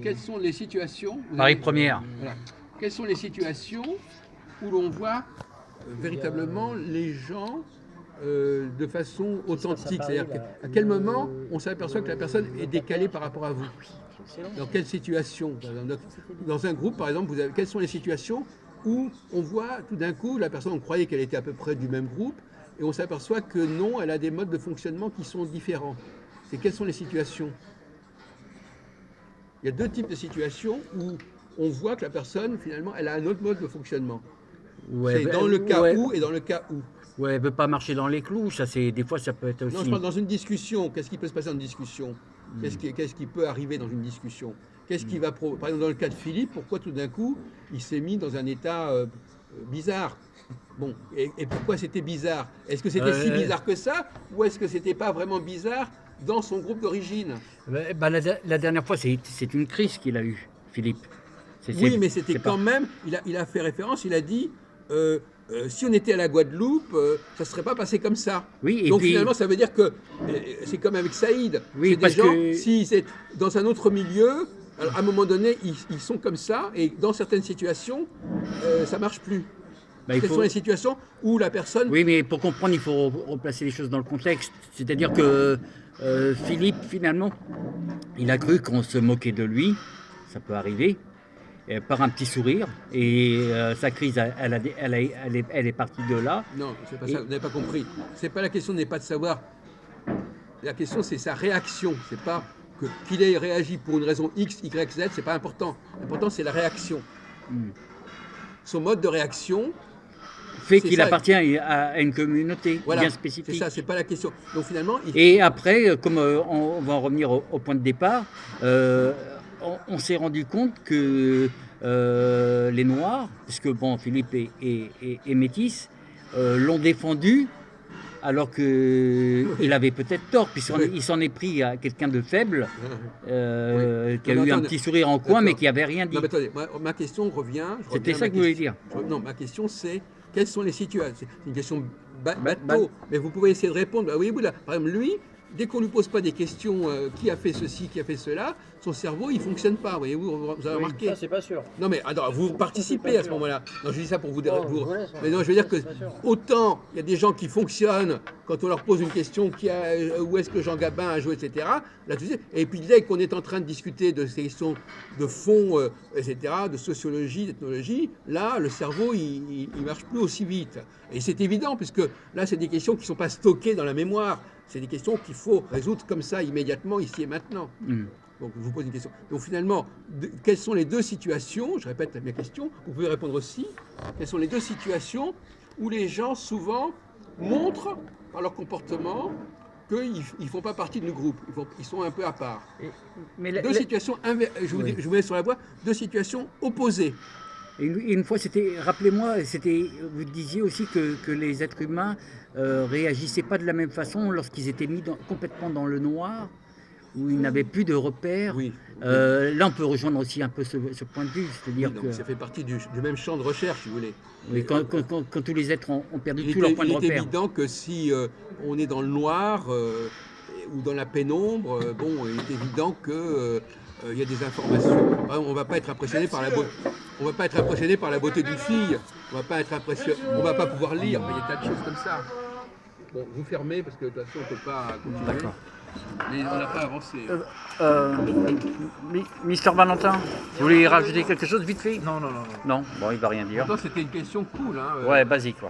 quelles sont les situations... Marie première. Voilà. Quelles sont les situations où l'on voit véritablement les gens de façon authentique? C'est-à-dire à quel moment on s'aperçoit que la personne est décalée par rapport à vous? Dans quelle situation? Dans un groupe, par exemple, quelles sont les situations où on voit tout d'un coup, la personne, on croyait qu'elle était à peu près du même groupe, et on s'aperçoit que non, elle a des modes de fonctionnement qui sont différents. Quelles sont les situations? Il y a deux types de situations où on voit que la personne, finalement, elle a un autre mode de fonctionnement. Ouais, c'est dans le cas où et dans le cas où. Ouais, elle ne veut pas marcher dans les clous, des fois ça peut être aussi... Non, je parle dans une discussion. Qu'est-ce qui peut se passer dans une discussion? Qu'est-ce qui peut arriver dans une discussion? Qu'est-ce qui va... Par exemple, dans le cas de Philippe, pourquoi tout d'un coup, il s'est mis dans un état bizarre? Bon, et pourquoi c'était bizarre? Est-ce que c'était si bizarre que ça? Ou est-ce que c'était pas vraiment bizarre dans son groupe d'origine? La dernière fois, c'est une crise qu'il a eue, Philippe. Oui, mais c'était quand même... Il a fait référence, il a dit... si on était à la Guadeloupe, ça ne serait pas passé comme ça. Oui, et donc puis, finalement, ça veut dire que c'est comme avec Saïd. Oui, c'est des gens, s'ils sont dans un autre milieu, alors à un moment donné, ils sont comme ça, et dans certaines situations, ça ne marche plus. Quelles sont les situations où la personne... Oui, mais pour comprendre, il faut replacer les choses dans le contexte. C'est-à-dire que Philippe, finalement, il a cru qu'on se moquait de lui, ça peut arriver, par un petit sourire, et sa crise, elle est partie de là. Non, c'est pas ça, vous n'avez pas compris. C'est pas la question n'est pas de savoir. La question, c'est sa réaction. C'est pas qu'il ait réagi pour une raison X, Y, Z, c'est pas important. L'important, c'est la réaction. Son mode de réaction fait qu'il appartient à une communauté bien spécifique. C'est ça, c'est pas la question. Donc finalement, et après, comme on va en revenir au point de départ, on s'est rendu compte que les Noirs, puisque bon, Philippe est métis, l'ont défendu alors qu'il avait peut-être tort, puisqu'il s'en est pris à quelqu'un de faible, qui a eu un petit sourire en coin, mais qui n'avait rien dit. Non, mais attendez, ma question revient... C'était ça que vous voulez dire. Non, ma question c'est, quelles sont les situations? C'est une question bateau, mais vous pouvez essayer de répondre. Bah, oui, là, par exemple, lui, dès qu'on ne lui pose pas des questions, qui a fait ceci, qui a fait cela, son cerveau, il ne fonctionne pas, voyez-vous, vous avez remarqué. Ça, c'est pas sûr. Non, mais alors, vous participez à ce moment-là. Non, je dis ça pour vous... mais non, je veux dire que autant il y a des gens qui fonctionnent quand on leur pose une question, où est-ce que Jean Gabin a joué, etc. Là, tu sais, et puis dès qu'on est en train de discuter de ces questions de fond, etc., de sociologie, d'ethnologie, là, le cerveau, il ne marche plus aussi vite. Et c'est évident, puisque là, c'est des questions qui ne sont pas stockées dans la mémoire. C'est des questions qu'il faut résoudre comme ça, immédiatement, ici et maintenant. Donc, je vous pose une question. Donc, finalement, quelles sont les deux situations, je répète ma question, vous pouvez répondre aussi, quelles sont les deux situations où les gens, souvent, montrent, par leur comportement, qu'ils ne font pas partie du groupe, ils sont un peu à part. Situations, je vous mets sur la voie, deux situations opposées. Et une fois, rappelez-moi, vous disiez aussi que les êtres humains réagissaient pas de la même façon lorsqu'ils étaient mis complètement dans le noir, où ils n'avaient plus de repères. Oui. Là, on peut rejoindre aussi un peu ce point de vue, c'est-à-dire que ça fait partie du même champ de recherche, si vous voulez. Oui, quand tous les êtres ont perdu tous leurs points de repère. Il est évident que si on est dans le noir ou dans la pénombre, il est évident que il y a des informations. On va pas être impressionné par la beauté. On va pas être impressionné par la beauté d'une fille. On va pas être impressionné. On va pas pouvoir lire. Mais il y a tas de choses comme ça. Bon, vous fermez parce que de toute façon on peut pas continuer. D'accord. Mais on n'a pas avancé. Mister Valentin, vous voulez rajouter quelque chose vite fait? Non. Non, bon, il va rien dire. Pourtant, c'était une question cool. Hein, ouais, basique, ouais.